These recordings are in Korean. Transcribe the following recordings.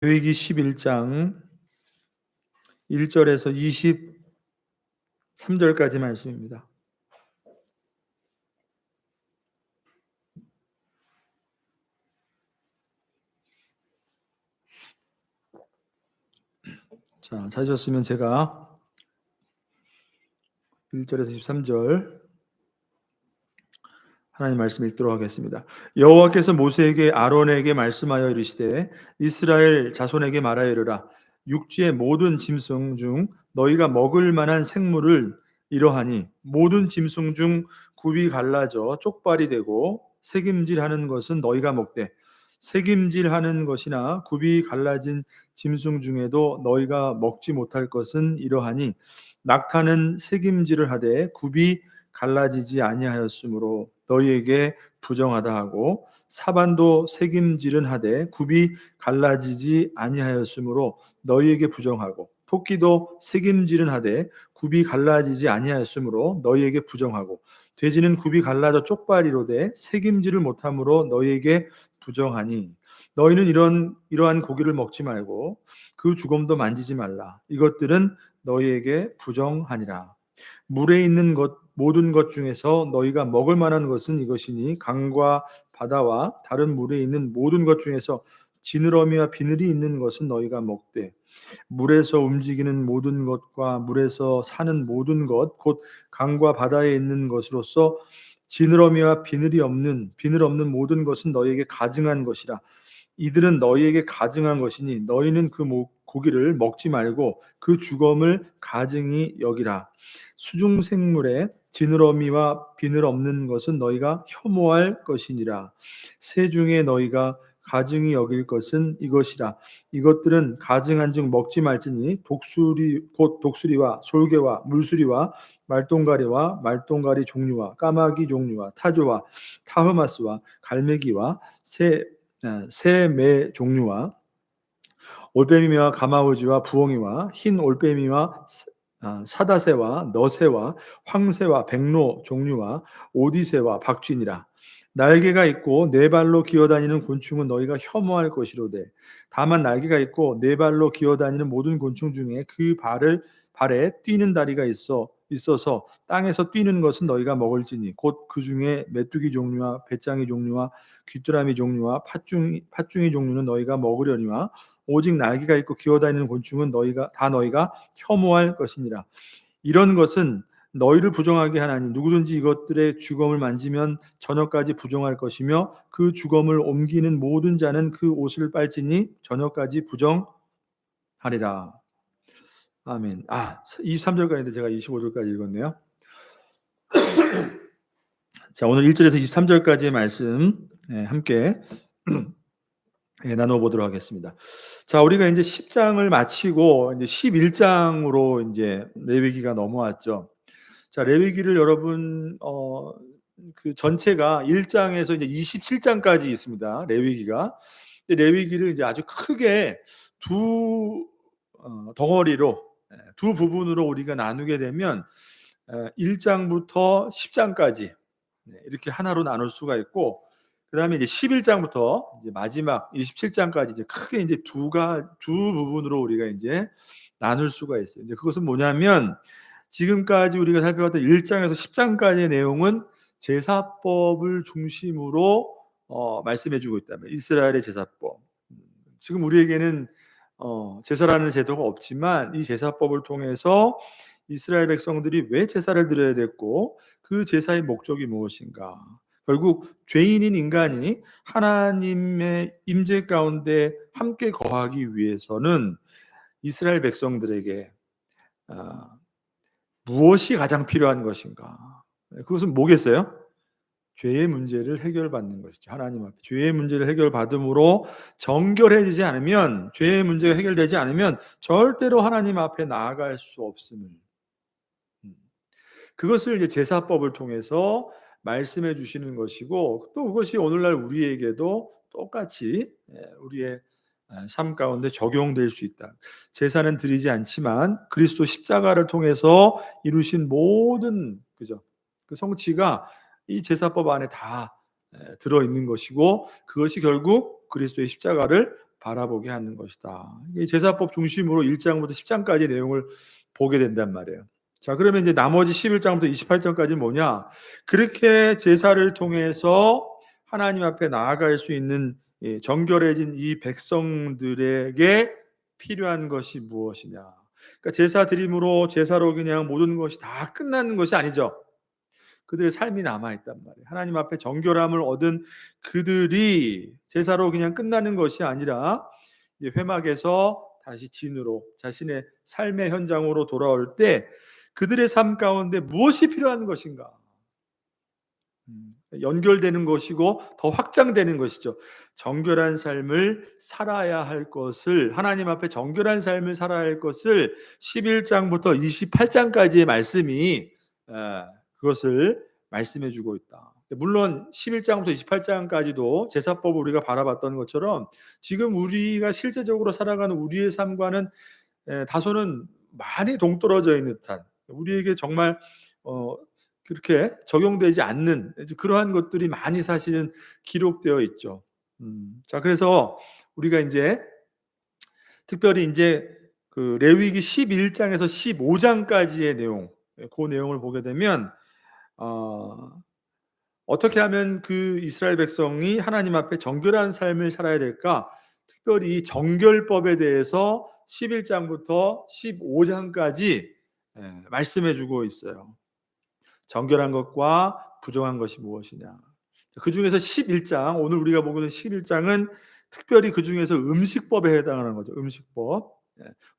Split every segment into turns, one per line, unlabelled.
레위기 11장 1절에서 23절까지 말씀입니다. 자, 찾으셨으면 제가 1절에서 13절 하나님 말씀 읽도록 하겠습니다. 여호와께서 모세에게 아론에게 말씀하여 이르시되 이스라엘 자손에게 말하여 이르라. 육지의 모든 짐승 중 너희가 먹을 만한 생물을 이러하니 모든 짐승 중 굽이 갈라져 쪽발이 되고 새김질하는 것은 너희가 먹되 새김질하는 것이나 굽이 갈라진 짐승 중에도 너희가 먹지 못할 것은 이러하니 낙타는 새김질을 하되 굽이 갈라지지 아니하였으므로 너희에게 부정하다 하고 사반도 새김질은 하되 굽이 갈라지지 아니하였으므로 너희에게 부정하고 토끼도 새김질은 하되 굽이 갈라지지 아니하였으므로 너희에게 부정하고 돼지는 굽이 갈라져 쪽발이로되 새김질을 못함으로 너희에게 부정하니 너희는 이러한 고기를 먹지 말고 그 주검도 만지지 말라. 이것들은 너희에게 부정하니라. 물에 있는 모든 것 중에서 너희가 먹을 만한 것은 이것이니 강과 바다와 다른 물에 있는 모든 것 중에서 지느러미와 비늘이 있는 것은 너희가 먹되 물에서 움직이는 모든 것과 물에서 사는 모든 것 곧 강과 바다에 있는 것으로서 지느러미와 비늘 없는 모든 것은 너희에게 가증한 것이라. 이들은 너희에게 가증한 것이니 너희는 그 고기를 먹지 말고 그 주검을 가증히 여기라. 수중 생물에 지느러미와 비늘 없는 것은 너희가 혐오할 것이니라. 새 중에 너희가 가증히 여길 것은 이것이라. 이것들은 가증한 즉 먹지 말지니 독수리와 솔개와 물수리와 말똥가리 종류와 까마귀 종류와 타조와 타흐마스와 갈매기와 새매 종류와 올빼미와 가마우지와 부엉이와 흰 올빼미와 사다새와 너새와 황새와 백로 종류와 오디새와 박쥐니라. 날개가 있고 네 발로 기어다니는 곤충은 너희가 혐오할 것이로되 다만 날개가 있고 네 발로 기어다니는 모든 곤충 중에 그 발에 뛰는 다리가 있어서 땅에서 뛰는 것은 너희가 먹을지니 곧 그 중에 메뚜기 종류와 배짱이 종류와 귀뚜라미 종류와 팥중이 종류는 너희가 먹으려니와 오직 날개가 있고 기어다니는 곤충은 너희가 혐오할 것이니라. 이런 것은 너희를 부정하게 하나니 누구든지 이것들의 주검을 만지면 저녁까지 부정할 것이며 그 주검을 옮기는 모든 자는 그 옷을 빨지니 저녁까지 부정하리라. 아멘. 23절까지인데 제가 25절까지 읽었네요. 자, 오늘 1절에서 23절까지의 말씀 함께 나눠보도록 하겠습니다. 자, 우리가 이제 10장을 마치고 이제 11장으로 이제 레위기가 넘어왔죠. 자, 레위기를 여러분 그 전체가 1장에서 이제 27장까지 있습니다. 레위기가. 레위기를 이제 아주 크게 두 덩어리로 두 부분으로 우리가 나누게 되면 1장부터 10장까지 이렇게 하나로 나눌 수가 있고 그다음에 이제 11장부터 이제 마지막 27장까지 이제 크게 이제 두 부분으로 우리가 이제 나눌 수가 있어요. 이제 그것은 뭐냐면 지금까지 우리가 살펴봤던 1장에서 10장까지의 내용은 제사법을 중심으로 말씀해주고 있다면 이스라엘의 제사법. 지금 우리에게는 제사라는 제도가 없지만 이 제사법을 통해서 이스라엘 백성들이 왜 제사를 드려야 됐고 그 제사의 목적이 무엇인가? 결국 죄인인 인간이 하나님의 임재 가운데 함께 거하기 위해서는 이스라엘 백성들에게 무엇이 가장 필요한 것인가? 그것은 뭐겠어요? 죄의 문제를 해결받는 것이죠. 하나님 앞에 죄의 문제를 해결받음으로 정결해지지 않으면 죄의 문제가 해결되지 않으면 절대로 하나님 앞에 나아갈 수 없음을 그것을 이제 제사법을 통해서 말씀해 주시는 것이고 또 그것이 오늘날 우리에게도 똑같이 우리의 삶 가운데 적용될 수 있다. 제사는 드리지 않지만 그리스도 십자가를 통해서 이루신 모든 그 성취가 이 제사법 안에 다 들어 있는 것이고 그것이 결국 그리스도의 십자가를 바라보게 하는 것이다. 이게 제사법 중심으로 1장부터 10장까지 내용을 보게 된단 말이에요. 자, 그러면 이제 나머지 11장부터 28장까지는 뭐냐? 그렇게 제사를 통해서 하나님 앞에 나아갈 수 있는 정결해진 이 백성들에게 필요한 것이 무엇이냐? 그러니까 제사 드림으로 제사로 그냥 모든 것이 다 끝나는 것이 아니죠. 그들의 삶이 남아있단 말이에요. 하나님 앞에 정결함을 얻은 그들이 제사로 그냥 끝나는 것이 아니라 이제 회막에서 다시 진으로 자신의 삶의 현장으로 돌아올 때 그들의 삶 가운데 무엇이 필요한 것인가? 연결되는 것이고 더 확장되는 것이죠. 정결한 삶을 살아야 할 것을, 하나님 앞에 정결한 삶을 살아야 할 것을 11장부터 28장까지의 말씀이 그것을 말씀해 주고 있다. 물론 11장부터 28장까지도 제사법을 우리가 바라봤던 것처럼 지금 우리가 실제적으로 살아가는 우리의 삶과는 다소는 많이 동떨어져 있는 듯한, 우리에게 정말 그렇게 적용되지 않는 그러한 것들이 많이 사실은 기록되어 있죠. 자, 그래서 우리가 이제 특별히 이제 그 레위기 11장에서 15장까지의 내용, 그 내용을 보게 되면 어떻게 하면 그 이스라엘 백성이 하나님 앞에 정결한 삶을 살아야 될까? 특별히 정결법에 대해서 11장부터 15장까지 말씀해 주고 있어요. 정결한 것과 부정한 것이 무엇이냐. 그 중에서 11장, 오늘 우리가 보고 있는 11장은 특별히 그 중에서 음식법에 해당하는 거죠. 음식법.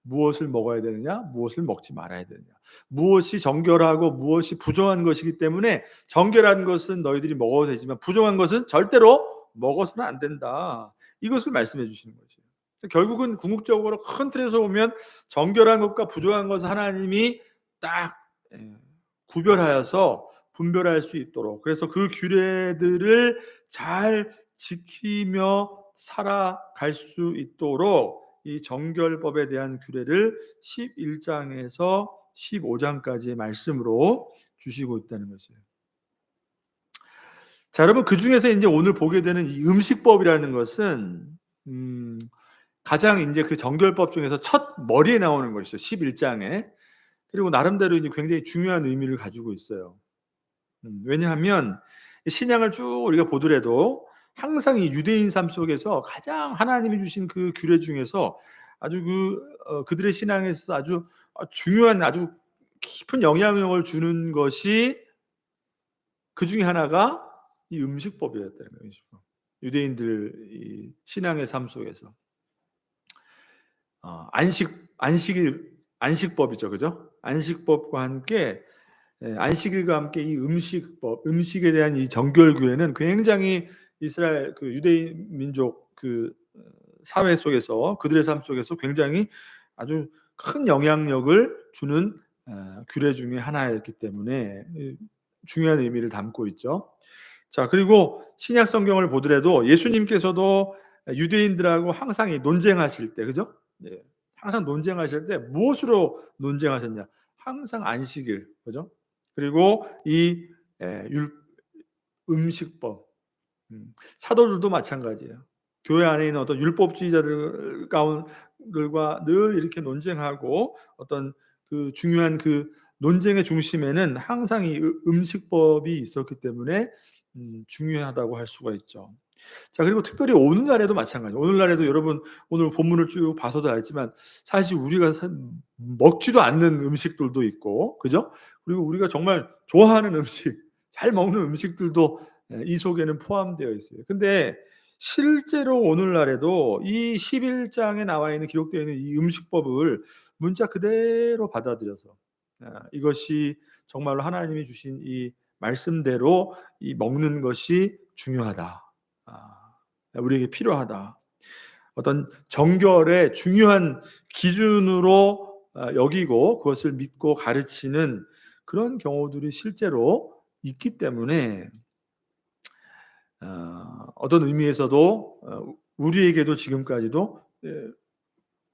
무엇을 먹어야 되느냐, 무엇을 먹지 말아야 되느냐, 무엇이 정결하고 무엇이 부정한 것이기 때문에 정결한 것은 너희들이 먹어도 되지만 부정한 것은 절대로 먹어서는 안 된다. 이것을 말씀해 주시는 거죠. 결국은 궁극적으로 큰 틀에서 보면 정결한 것과 부정한 것을 하나님이 딱 구별하여서 분별할 수 있도록, 그래서 그 규례들을 잘 지키며 살아갈 수 있도록 이 정결법에 대한 규례를 11장에서 15장까지의 말씀으로 주시고 있다는 것이에요. 자, 여러분, 그 중에서 이제 오늘 보게 되는 이 음식법이라는 것은 가장 이제 그 정결법 중에서 첫 머리에 나오는 것이죠. 11장에. 그리고 나름대로 이제 굉장히 중요한 의미를 가지고 있어요. 왜냐하면 신약을 쭉 우리가 보더라도 항상 이 유대인 삶 속에서 가장 하나님이 주신 그 규례 중에서 아주 그들의 신앙에서 아주 중요한, 아주 깊은 영향력을 주는 것이 그 중에 하나가 이 음식법이었다는 거예요. 유대인들 이 신앙의 삶 속에서 안식법이죠, 그죠? 안식법과 함께 안식일과 함께 이 음식법, 음식에 대한 이 정결 규례는 굉장히 이스라엘 그 유대인 민족 그 사회 속에서, 그들의 삶 속에서 굉장히 아주 큰 영향력을 주는 규례 중에 하나였기 때문에 중요한 의미를 담고 있죠. 자, 그리고 신약 성경을 보더라도 예수님께서도 유대인들하고 항상 논쟁하실 때, 그죠? 네. 항상 논쟁하실 때 무엇으로 논쟁하셨냐? 항상 안식일, 그죠? 그리고 이 음식법, 사도들도 마찬가지예요. 교회 안에 있는 어떤 율법주의자들 가운데들과 늘 이렇게 논쟁하고 어떤 그 중요한 그 논쟁의 중심에는 항상 이 음식법이 있었기 때문에 중요하다고 할 수가 있죠. 자, 그리고 특별히 오늘날에도 마찬가지예요. 오늘날에도 여러분 오늘 본문을 쭉 봐서도 알지만 사실 우리가 먹지도 않는 음식들도 있고, 그죠? 그리고 우리가 정말 좋아하는 음식, 잘 먹는 음식들도 이 속에는 포함되어 있어요. 근데 실제로 오늘날에도 이 11장에 나와 있는, 기록되어 있는 이 음식법을 문자 그대로 받아들여서 이것이 정말로 하나님이 주신 이 말씀대로 이 먹는 것이 중요하다. 우리에게 필요하다. 어떤 정결의 중요한 기준으로 여기고 그것을 믿고 가르치는 그런 경우들이 실제로 있기 때문에 어떤 의미에서도 우리에게도 지금까지도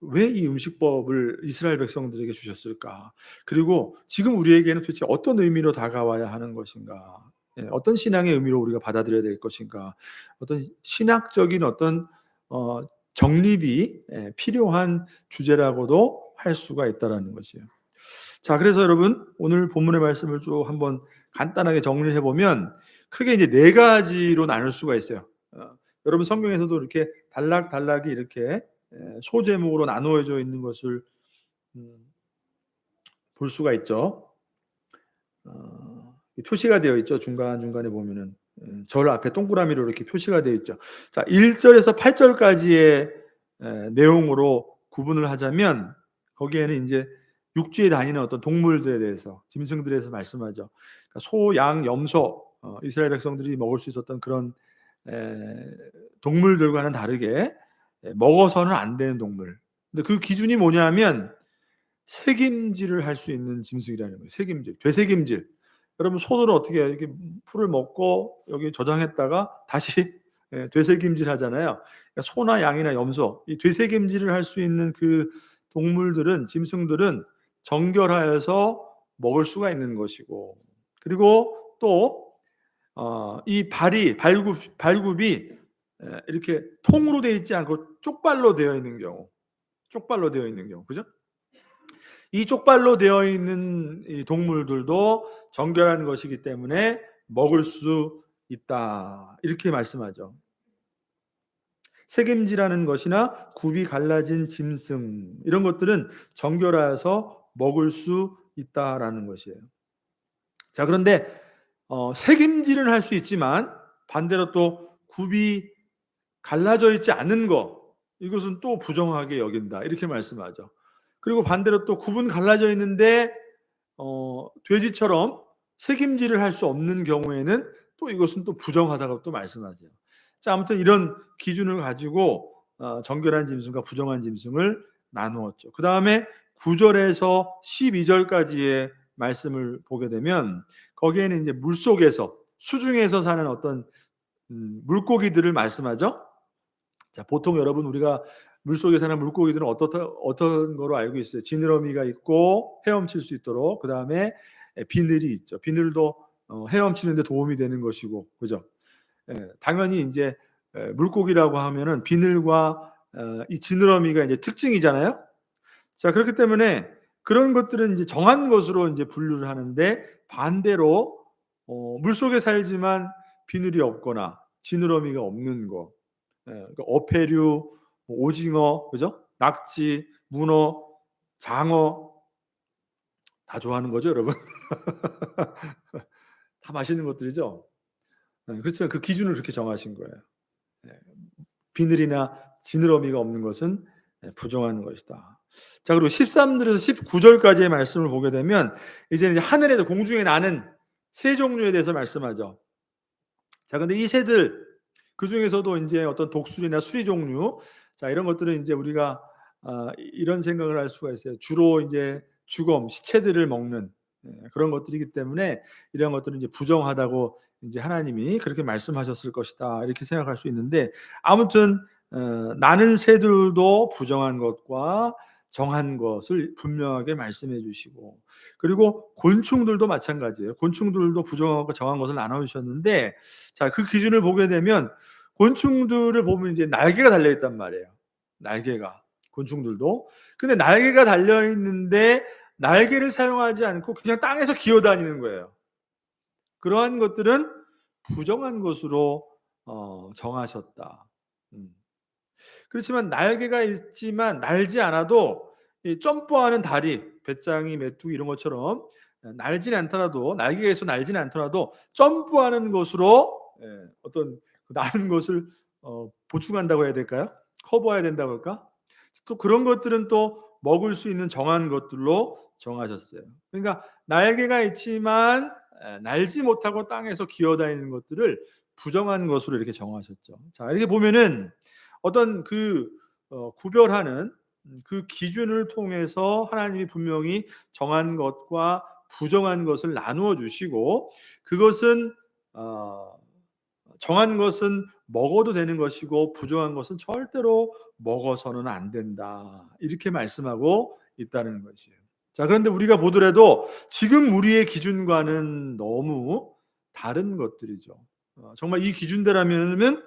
왜 이 음식법을 이스라엘 백성들에게 주셨을까? 그리고 지금 우리에게는 도대체 어떤 의미로 다가와야 하는 것인가? 어떤 신앙의 의미로 우리가 받아들여야 될 것인가? 어떤 신학적인 어떤 정립이 필요한 주제라고도 할 수가 있다라는 것이에요. 자, 그래서 여러분 오늘 본문의 말씀을 쭉 한번 간단하게 정리해 보면 크게 이제 네 가지로 나눌 수가 있어요. 여러분 성경에서도 이렇게 단락이 이렇게 소제목으로 나누어져 있는 것을 볼 수가 있죠. 표시가 되어 있죠. 중간중간에 보면은 절 앞에 동그라미로 이렇게 표시가 되어 있죠. 자, 1절에서 8절까지의 내용으로 구분을 하자면 거기에는 이제 육지에 다니는 어떤 동물들에 대해서, 짐승들에 대해서 말씀하죠. 그러니까 소, 양, 염소, 이스라엘 백성들이 먹을 수 있었던 그런 동물들과는 다르게 먹어서는 안 되는 동물. 근데 그 기준이 뭐냐면 새김질을 할 수 있는 짐승이라는 거예요. 새김질, 되새김질. 여러분 소들은 어떻게 해요? 이렇게 풀을 먹고 여기 저장했다가 다시 되새김질 하잖아요. 그러니까 소나 양이나 염소, 이 되새김질을 할 수 있는 그 동물들은, 짐승들은 정결하여서 먹을 수가 있는 것이고, 그리고 또 이 발굽이 이렇게 통으로 되어 있지 않고 쪽발로 되어 있는 경우, 그죠? 이 쪽발로 되어 있는 이 동물들도 정결한 것이기 때문에 먹을 수 있다. 이렇게 말씀하죠. 새김질하는 것이나 굽이 갈라진 짐승 이런 것들은 정결하여서 먹을 수 있다라는 것이에요. 자, 그런데 새김질은 할 수 있지만 반대로 또 굽이 갈라져 있지 않은 것, 이것은 또 부정하게 여긴다. 이렇게 말씀하죠. 그리고 반대로 또 굽은 갈라져 있는데 돼지처럼 새김질을 할 수 없는 경우에는 또 이것은 또 부정하다고 또 말씀하세요. 자, 아무튼 이런 기준을 가지고 정결한 짐승과 부정한 짐승을 나누었죠. 그 다음에 9절에서 12절까지의 말씀을 보게 되면 거기에는 이제 물속에서, 수중에서 사는 어떤 물고기들을 말씀하죠. 자, 보통 여러분 우리가 물속에 사는 물고기들은 어떤 거로 알고 있어요? 지느러미가 있고 헤엄칠 수 있도록, 그 다음에 비늘이 있죠. 비늘도 헤엄치는데 도움이 되는 것이고, 그죠? 당연히 이제 물고기라고 하면은 비늘과 이 지느러미가 이제 특징이잖아요. 자, 그렇기 때문에 그런 것들은 이제 정한 것으로 이제 분류를 하는데, 반대로 물속에 살지만 비늘이 없거나 지느러미가 없는 거, 그러니까 어패류, 오징어, 그죠? 낙지, 문어, 장어 다 좋아하는 거죠, 여러분? 다 맛있는 것들이죠. 그렇지만 그 기준을 그렇게 정하신 거예요. 비늘이나 지느러미가 없는 것은 부정한 것이다. 자, 그리고 13절에서 19절까지의 말씀을 보게 되면 이제는 하늘에도, 공중에 나는 새 종류에 대해서 말씀하죠. 자, 근데 이 새들 그 중에서도 이제 어떤 독수리나 수리 종류, 자, 이런 것들은 이제 우리가 이런 생각을 할 수가 있어요. 주로 이제 죽음, 시체들을 먹는 그런 것들이기 때문에 이런 것들은 이제 부정하다고 이제 하나님이 그렇게 말씀하셨을 것이다, 이렇게 생각할 수 있는데, 아무튼 나는 새들도 부정한 것과 정한 것을 분명하게 말씀해 주시고, 그리고 곤충들도 마찬가지예요. 곤충들도 부정하고 정한 것을 나눠 주셨는데, 자, 그 기준을 보게 되면 곤충들을 보면 이제 날개가 달려 있단 말이에요. 날개가, 곤충들도. 근데 날개가 달려 있는데 날개를 사용하지 않고 그냥 땅에서 기어다니는 거예요. 그러한 것들은 부정한 것으로 정하셨다. 그렇지만 날개가 있지만 날지 않아도 이 점프하는 다리, 배짱이, 메뚜기 이런 것처럼 날지는 않더라도, 날개가 있어 날지는 않더라도 점프하는 것으로 어떤 나는 것을 보충한다고 해야 될까요? 커버해야 된다고 할까? 또 그런 것들은 또 먹을 수 있는 정한 것들로 정하셨어요. 그러니까 날개가 있지만 날지 못하고 땅에서 기어다니는 것들을 부정한 것으로 이렇게 정하셨죠. 자, 이렇게 보면은 어떤 그 구별하는 그 기준을 통해서 하나님이 분명히 정한 것과 부정한 것을 나누어 주시고, 그것은 정한 것은 먹어도 되는 것이고 부정한 것은 절대로 먹어서는 안 된다, 이렇게 말씀하고 있다는 것이에요. 자, 그런데 우리가 보더라도 지금 우리의 기준과는 너무 다른 것들이죠. 정말 이 기준대라면은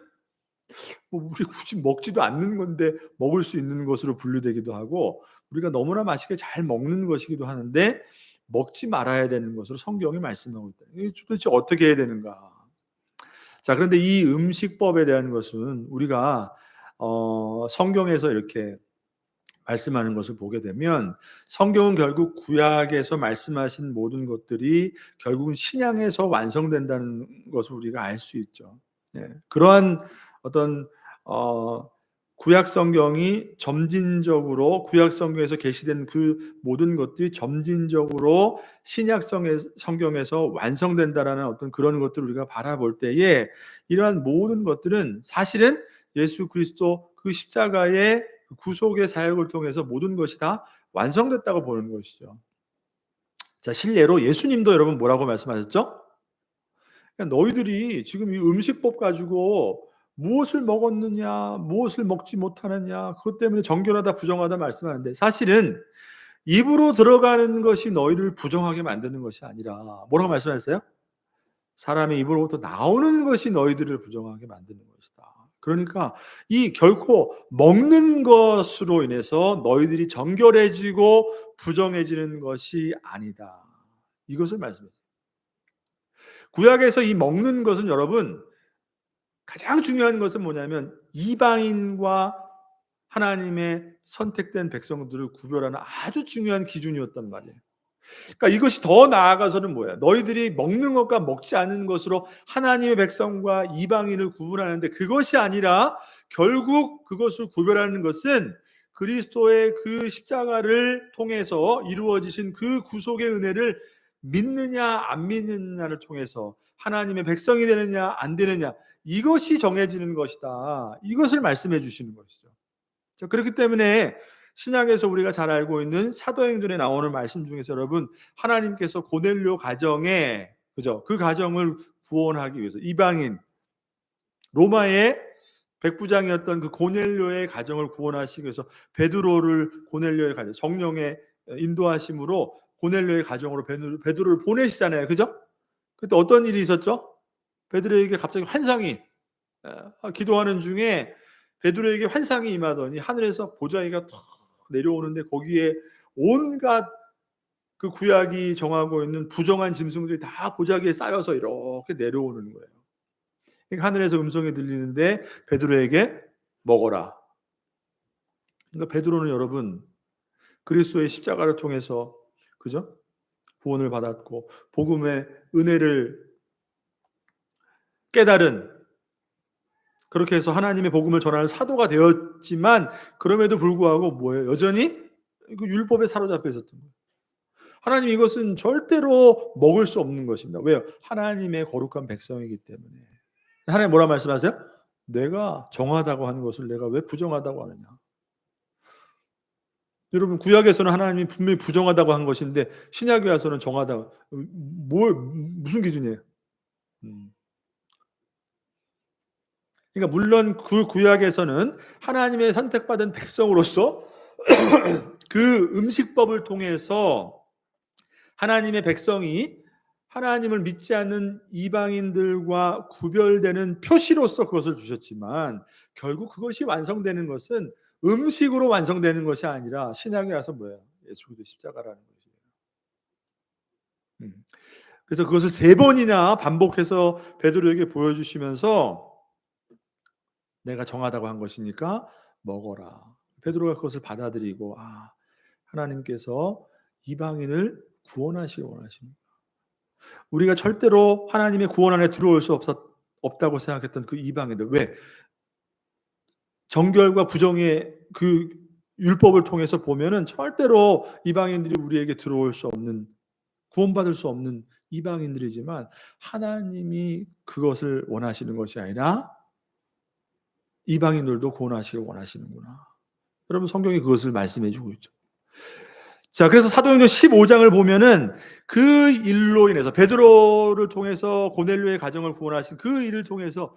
뭐 우리 굳이 먹지도 않는 건데 먹을 수 있는 것으로 분류되기도 하고, 우리가 너무나 맛있게 잘 먹는 것이기도 하는데 먹지 말아야 되는 것으로 성경이 말씀하고 있다. 이게 도대체 어떻게 해야 되는가? 자, 그런데 이 음식법에 대한 것은 우리가 성경에서 이렇게 말씀하는 것을 보게 되면, 성경은 결국 구약에서 말씀하신 모든 것들이 결국은 신약에서 완성된다는 것을 우리가 알 수 있죠. 예, 그러한 어떤 구약 성경이 점진적으로, 구약 성경에서 계시된 그 모든 것들이 점진적으로 신약 성경에서 완성된다라는 어떤 그런 것들을 우리가 바라볼 때에, 이러한 모든 것들은 사실은 예수 그리스도 그 십자가의 구속의 사역을 통해서 모든 것이 다 완성됐다고 보는 것이죠. 자, 실례로 예수님도 여러분 뭐라고 말씀하셨죠? 그러니까 너희들이 지금 이 음식법 가지고 무엇을 먹었느냐, 무엇을 먹지 못하느냐, 그것 때문에 정결하다, 부정하다 말씀하는데, 사실은 입으로 들어가는 것이 너희를 부정하게 만드는 것이 아니라 뭐라고 말씀하셨어요? 사람의 입으로부터 나오는 것이 너희들을 부정하게 만드는 것이다. 그러니까 이 결코 먹는 것으로 인해서 너희들이 정결해지고 부정해지는 것이 아니다. 이것을 말씀해요. 구약에서 이 먹는 것은 여러분, 가장 중요한 것은 뭐냐면 이방인과 하나님의 선택된 백성들을 구별하는 아주 중요한 기준이었단 말이에요. 그러니까 이것이 더 나아가서는 뭐야? 너희들이 먹는 것과 먹지 않는 것으로 하나님의 백성과 이방인을 구분하는데, 그것이 아니라 결국 그것을 구별하는 것은 그리스도의 그 십자가를 통해서 이루어지신 그 구속의 은혜를 믿느냐 안 믿느냐를 통해서 하나님의 백성이 되느냐 안 되느냐, 이것이 정해지는 것이다. 이것을 말씀해 주시는 것이죠. 자, 그렇기 때문에 신약에서 우리가 잘 알고 있는 사도행전에 나오는 말씀 중에서 여러분, 하나님께서 고넬료 가정에, 그죠? 그 가정을 구원하기 위해서 이방인 로마의 백부장이었던 그 고넬료의 가정을 구원하시기 위해서 베드로를, 고넬료의 가정, 성령의 인도하심으로 고넬료의 가정으로 베드로를 보내시잖아요. 그죠? 그때 어떤 일이 있었죠? 베드로에게 갑자기 환상이, 기도하는 중에 베드로에게 환상이 임하더니 하늘에서 보자기가 탁 내려오는데, 거기에 온갖 그 구약이 정하고 있는 부정한 짐승들이 다 보자기에 쌓여서 이렇게 내려오는 거예요. 그러니까 하늘에서 음성이 들리는데 베드로에게 먹어라. 그러니까 베드로는 여러분, 그리스도의 십자가를 통해서, 그죠? 구원을 받았고 복음의 은혜를 깨달은, 그렇게 해서 하나님의 복음을 전하는 사도가 되었지만, 그럼에도 불구하고 뭐예요? 여전히 그 율법에 사로잡혀 있었던 거예요. 하나님, 이것은 절대로 먹을 수 없는 것입니다. 왜요? 하나님의 거룩한 백성이기 때문에. 하나님 뭐라 말씀하세요? 내가 정하다고 하는 것을 내가 왜 부정하다고 하느냐. 여러분, 구약에서는 하나님이 분명히 부정하다고 한 것인데 신약에 와서는 정하다고. 무슨 기준이에요? 그러니까 물론 그 구약에서는 하나님의 선택받은 백성으로서 그 음식법을 통해서 하나님의 백성이 하나님을 믿지 않는 이방인들과 구별되는 표시로서 그것을 주셨지만, 결국 그것이 완성되는 것은 음식으로 완성되는 것이 아니라 신약에 와서 뭐예요? 예수 그리스도 십자가라는 것이에요. 그래서 그것을 3번이나 반복해서 베드로에게 보여주시면서 내가 정하다고 한 것이니까 먹어라. 베드로가 그것을 받아들이고, 하나님께서 이방인을 구원하시기 원하십니다. 우리가 절대로 하나님의 구원 안에 들어올 수 없다고 생각했던 그 이방인들, 왜? 정결과 부정의 그 율법을 통해서 보면은 절대로 이방인들이 우리에게 들어올 수 없는, 구원받을 수 없는 이방인들이지만, 하나님이 그것을 원하시는 것이 아니라 이방인들도 구원하시길 원하시는구나. 여러분, 성경이 그것을 말씀해 주고 있죠. 자, 그래서 사도행전 15장을 보면은 그 일로 인해서, 베드로를 통해서 고넬료의 가정을 구원하신 그 일을 통해서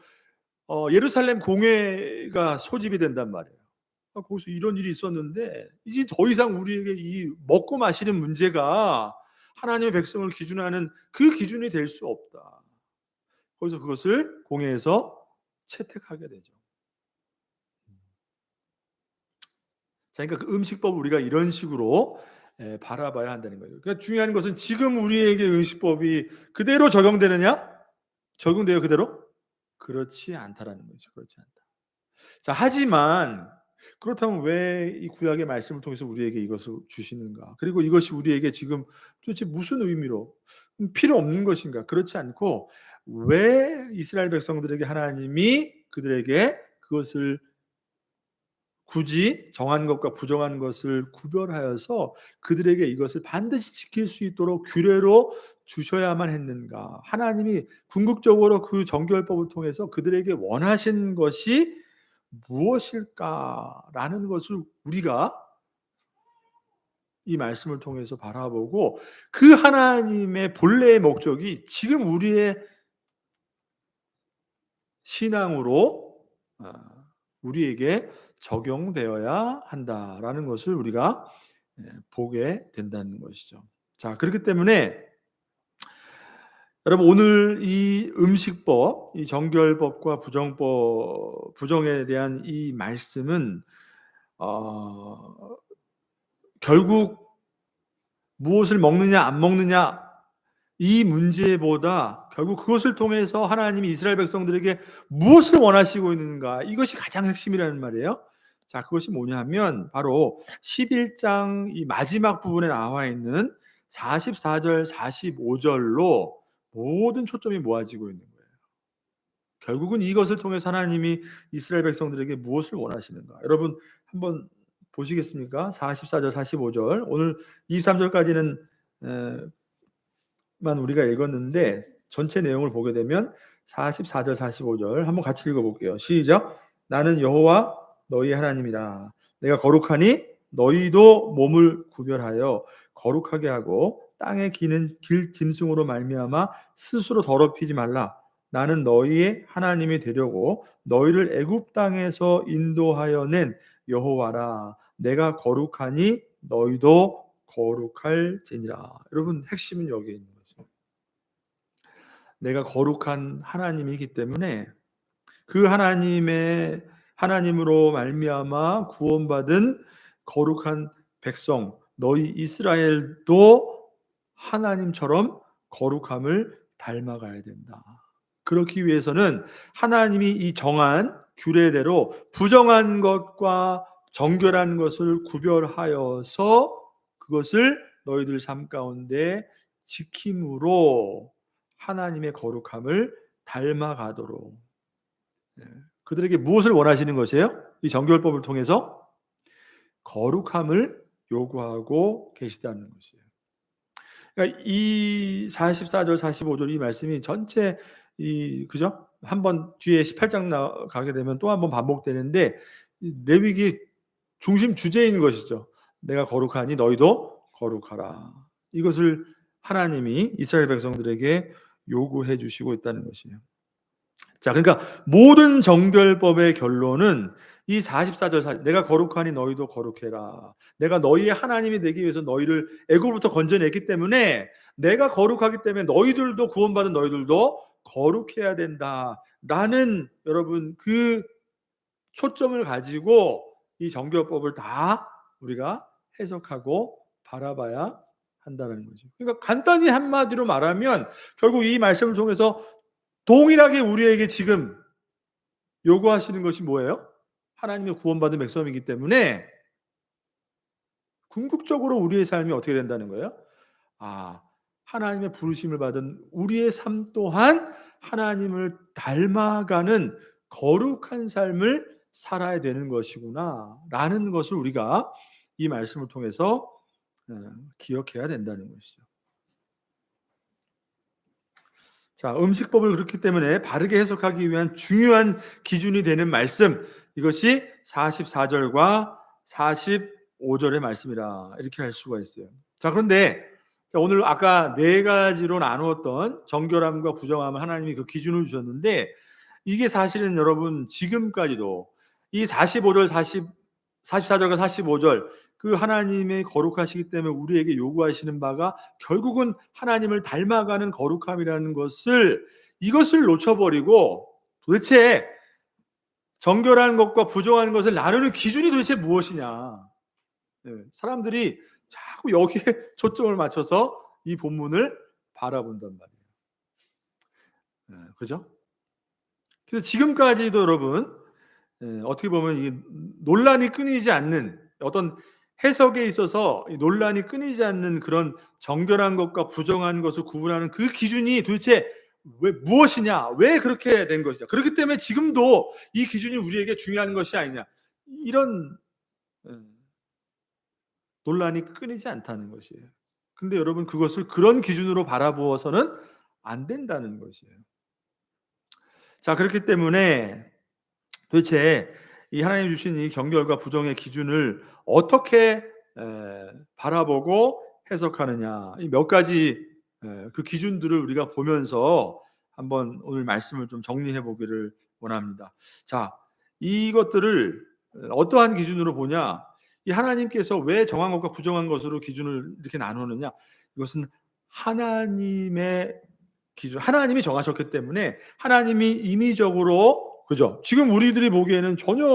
예루살렘 공회가 소집이 된단 말이에요. 거기서 이런 일이 있었는데 이제 더 이상 우리에게 이 먹고 마시는 문제가 하나님의 백성을 기준하는 그 기준이 될 수 없다. 거기서 그것을 공회에서 채택하게 되죠. 자, 그러니까 그 음식법을 우리가 이런 식으로 바라봐야 한다는 거예요. 그러니까 중요한 것은 지금 우리에게 음식법이 그대로 적용되느냐? 적용돼요, 그대로? 그렇지 않다라는 거죠. 그렇지 않다. 자, 하지만 그렇다면 왜 이 구약의 말씀을 통해서 우리에게 이것을 주시는가? 그리고 이것이 우리에게 지금 도대체 무슨 의미로 필요 없는 것인가? 그렇지 않고 왜 이스라엘 백성들에게 하나님이 그들에게 그것을 굳이 정한 것과 부정한 것을 구별하여서 그들에게 이것을 반드시 지킬 수 있도록 규례로 주셔야만 했는가? 하나님이 궁극적으로 그 정결법을 통해서 그들에게 원하신 것이 무엇일까라는 것을 우리가 이 말씀을 통해서 바라보고 그 하나님의 본래의 목적이 지금 우리의 신앙으로 우리에게 적용되어야 한다라는 것을 우리가 보게 된다는 것이죠. 자, 그렇기 때문에 여러분 오늘 이 음식법, 이 정결법과 부정법, 부정에 대한 이 말씀은 결국 무엇을 먹느냐 안 먹느냐 이 문제보다 결국 그것을 통해서 하나님이 이스라엘 백성들에게 무엇을 원하시고 있는가 이것이 가장 핵심이라는 말이에요. 자, 그것이 뭐냐 하면 바로 11장 이 마지막 부분에 나와 있는 44절 45절로 모든 초점이 모아지고 있는 거예요. 결국은 이것을 통해서 하나님이 이스라엘 백성들에게 무엇을 원하시는가. 여러분 한번 보시겠습니까? 44절 45절 오늘 23절까지는 만 우리가 읽었는데 전체 내용을 보게 되면 44절 45절 한번 같이 읽어볼게요. 시작. 나는 여호와 너희 하나님이라. 내가 거룩하니 너희도 몸을 구별하여 거룩하게 하고 땅에 기는 길 짐승으로 말미암아 스스로 더럽히지 말라. 나는 너희의 하나님이 되려고 너희를 애굽 땅에서 인도하여 낸 여호와라. 내가 거룩하니 너희도 거룩할지니라. 여러분 핵심은 여기에 있는 거죠. 내가 거룩한 하나님이기 때문에 그 하나님으로 말미암아 구원받은 거룩한 백성 너희 이스라엘도 하나님처럼 거룩함을 닮아가야 된다. 그렇기 위해서는 하나님이 이 정한 규례대로 부정한 것과 정결한 것을 구별하여서 그것을 너희들 삶 가운데 지킴으로 하나님의 거룩함을 닮아가도록 그들에게 무엇을 원하시는 것이에요? 이 정결법을 통해서 거룩함을 요구하고 계시다는 것이에요. 그러니까 이 44절 45절 이 말씀이 전체 그죠? 한번 뒤에 18장 가게 되면 또 한번 반복되는데 레위기 중심 주제인 것이죠. 내가 거룩하니 너희도 거룩하라. 이것을 하나님이 이스라엘 백성들에게 요구해 주시고 있다는 것이에요. 자, 그러니까 모든 정결법의 결론은 이 44절 내가 거룩하니 너희도 거룩해라. 내가 너희의 하나님이 되기 위해서 너희를 애굽으로부터 건져냈기 때문에 내가 거룩하기 때문에 너희들도 구원받은 너희들도 거룩해야 된다라는 여러분 그 초점을 가지고 이 정결법을 다 우리가 해석하고 바라봐야 한다는 거죠. 그러니까 간단히 한마디로 말하면 결국 이 말씀을 통해서 동일하게 우리에게 지금 요구하시는 것이 뭐예요? 하나님의 구원받은 백성이기 때문에 궁극적으로 우리의 삶이 어떻게 된다는 거예요? 하나님의 부르심을 받은 우리의 삶 또한 하나님을 닮아가는 거룩한 삶을 살아야 되는 것이구나 라는 것을 우리가 이 말씀을 통해서 기억해야 된다는 것이죠. 자, 음식법을 그렇기 때문에 바르게 해석하기 위한 중요한 기준이 되는 말씀 이것이 44절과 45절의 말씀이라 이렇게 할 수가 있어요. 자, 그런데 오늘 아까 네 가지로 나누었던 정결함과 부정함 하나님이 그 기준을 주셨는데 이게 사실은 여러분 지금까지도 이 44절과 45절 그 하나님의 거룩하시기 때문에 우리에게 요구하시는 바가 결국은 하나님을 닮아가는 거룩함이라는 이것을 놓쳐버리고 도대체 정결한 것과 부정한 것을 나누는 기준이 도대체 무엇이냐 사람들이 자꾸 여기에 초점을 맞춰서 이 본문을 바라본단 말이에요. 그죠? 그래서 지금까지도 여러분, 어떻게 보면 이게 논란이 끊이지 않는, 어떤 해석에 있어서 논란이 끊이지 않는 그런 정결한 것과 부정한 것을 구분하는 그 기준이 도대체 왜 무엇이냐? 왜 그렇게 된 것이냐? 그렇기 때문에 지금도 이 기준이 우리에게 중요한 것이 아니냐? 이런 논란이 끊이지 않다는 것이에요. 근데 여러분, 그것을 그런 기준으로 바라보아서는 안 된다는 것이에요. 자, 그렇기 때문에 도대체 이 하나님 주신 이 경결과 부정의 기준을 어떻게 바라보고 해석하느냐, 이 몇 가지 그 기준들을 우리가 보면서 한번 오늘 말씀을 좀 정리해 보기를 원합니다. 자, 이것들을 어떠한 기준으로 보냐? 이 하나님께서 왜 정한 것과 부정한 것으로 기준을 이렇게 나누느냐? 이것은 하나님의 기준, 하나님이 정하셨기 때문에 하나님이 임의적으로, 그죠? 지금 우리들이 보기에는 전혀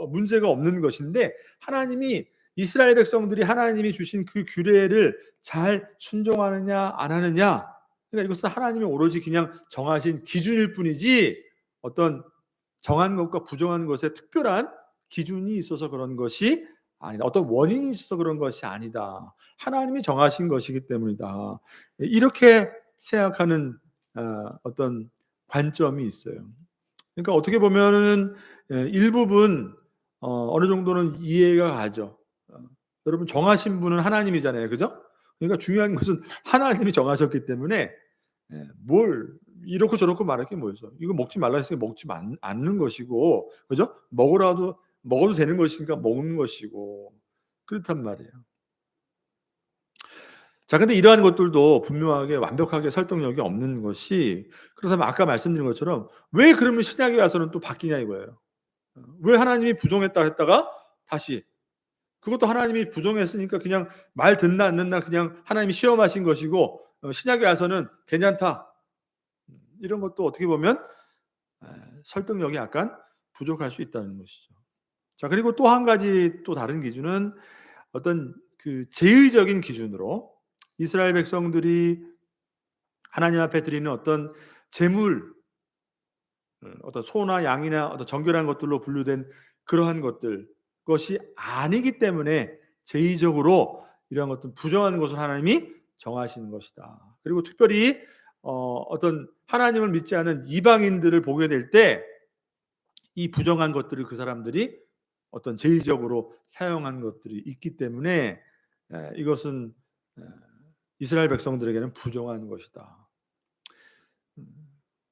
문제가 없는 것인데 하나님이, 이스라엘 백성들이 하나님이 주신 그 규례를 잘 순종하느냐 안 하느냐, 그러니까 이것은 하나님이 오로지 그냥 정하신 기준일 뿐이지 어떤 정한 것과 부정한 것에 특별한 기준이 있어서 그런 것이 아니다. 어떤 원인이 있어서 그런 것이 아니다. 하나님이 정하신 것이기 때문이다. 이렇게 생각하는 어떤 관점이 있어요. 그러니까 어떻게 보면은 일부분 어느 정도는 이해가 가죠. 여러분, 정하신 분은 하나님이잖아요, 그죠? 그러니까 중요한 것은 하나님이 정하셨기 때문에 뭘 이렇고 저렇고 말할 게 뭐였어? 이거 먹지 말라 했으니까 먹지 않는 것이고, 그죠? 먹어도 되는 것이니까 먹는 것이고, 그렇단 말이에요. 자, 근데 이러한 것들도 분명하게 완벽하게 설득력이 없는 것이, 그렇다면 아까 말씀드린 것처럼 왜 그러면 신약에 와서는 또 바뀌냐 이거예요. 왜 하나님이 부정했다 했다가 다시, 그것도 하나님이 부정했으니까 그냥 말 듣나 안 듣나 그냥 하나님이 시험하신 것이고, 신약에 와서는 괜찮다. 이런 것도 어떻게 보면 설득력이 약간 부족할 수 있다는 것이죠. 자, 그리고 또 한 가지, 또 다른 기준은 어떤 그 제의적인 기준으로 이스라엘 백성들이 하나님 앞에 드리는 어떤 제물, 어떤 소나 양이나 어떤 정결한 것들로 분류된 그러한 것들, 것이 아니기 때문에 제의적으로 이러한 것들, 부정한 것을 하나님이 정하시는 것이다. 그리고 특별히 어떤 하나님을 믿지 않은 이방인들을 보게 될 때 이 부정한 것들을 그 사람들이 어떤 제의적으로 사용한 것들이 있기 때문에 이것은 이스라엘 백성들에게는 부정한 것이다.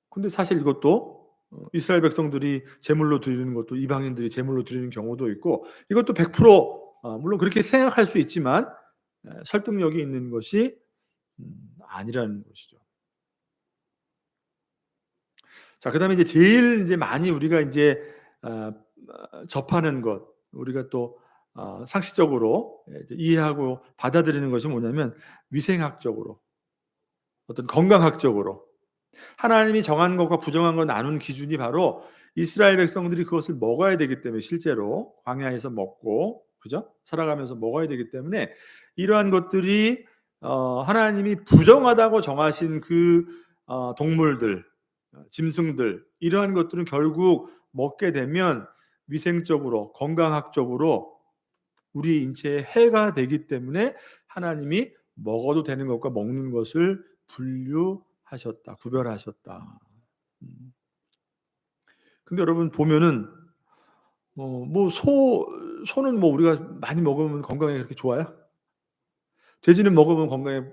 근데 사실 이것도 이스라엘 백성들이 제물로 드리는 것도 이방인들이 제물로 드리는 경우도 있고, 이것도 100% 물론 그렇게 생각할 수 있지만 설득력이 있는 것이 아니라는 것이죠. 자, 그다음에 이제 제일 이제 많이 우리가 이제 접하는 것, 우리가 또 상식적으로 이제 이해하고 받아들이는 것이 뭐냐면, 위생학적으로, 어떤 건강학적으로 하나님이 정한 것과 부정한 걸 나눈 기준이 바로 이스라엘 백성들이 그것을 먹어야 되기 때문에, 실제로 광야에서 먹고, 그죠? 살아가면서 먹어야 되기 때문에 이러한 것들이 하나님이 부정하다고 정하신 그 동물들, 짐승들, 이러한 것들은 결국 먹게 되면 위생적으로, 건강학적으로 우리 인체에 해가 되기 때문에 하나님이 먹어도 되는 것과 먹는 것을 분류하셨다, 구별하셨다. 근데 여러분 보면은 뭐 소는 뭐 우리가 많이 먹으면 건강에 그렇게 좋아요? 돼지는 먹으면 건강에,